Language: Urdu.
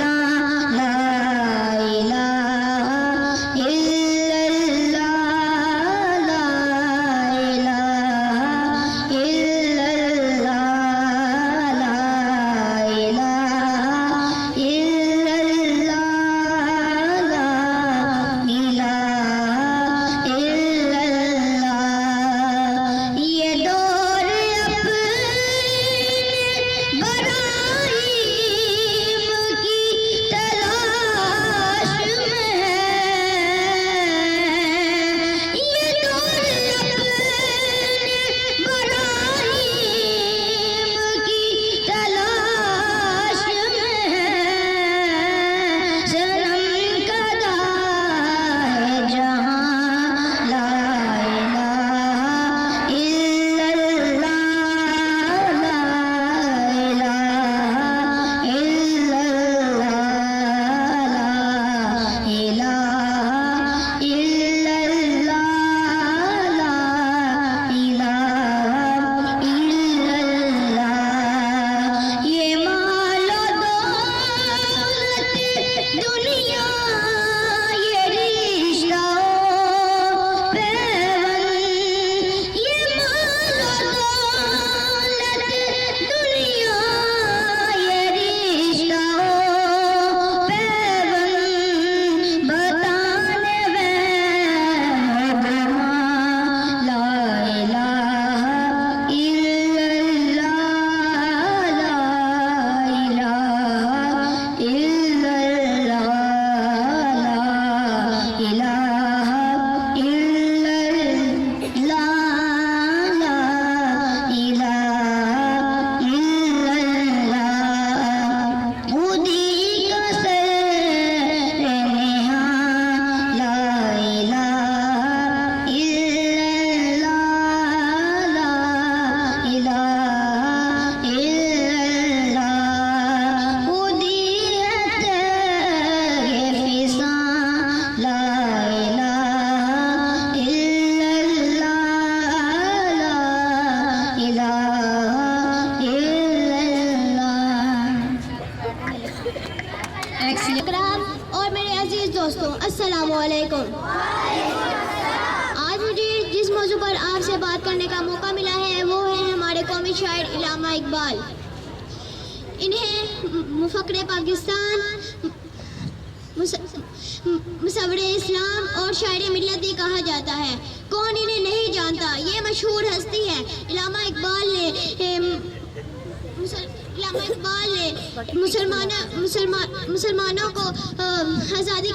فسان لا الہ الا اللہ لا الہ الا اللہ لا الہ الا اللہ لا الہ الا اللہ یہ دور ابراہیم کی تلاش میں ہے یہ دور ابراہیم کی تلاش میں ہے صنم کدا ہے جہاں لا الہ الا اللہ لا الہ الا اللہ لا الہ الا اللہ لا الہ الا اللہ یہ مال و دولت دنیا یہ رشتہ پیون یہ مال و دولت دنیا یہ رشتہ پیون بتانے لا الہ الا اللہ لا الہ الا اللہ لا الہ الا اللہ لا الہ الا اللہ خودی کا سر نہاں لا الہ الا اللہ لا الہ الا اللہ خودی ہے تیرے فسان لا الہ الا اللہ لا الہ الا اللہ اکرام اور میرے عزیز دوستوں السلام علیکم۔ آج مجھے جس موضوع پر آپ سے بات کرنے کا موقع ملا ہے وہ ہے ہمارے قومی شاعر علامہ اقبال۔ انہیں مفکر پاکستان، مصور اسلام اور شاعر ملت ہی کہا جاتا ہے۔ کون انہیں نہیں جانتا، یہ مشہور ہستی ہے۔ علامہ اقبال نے مسلمانوں کو آزادی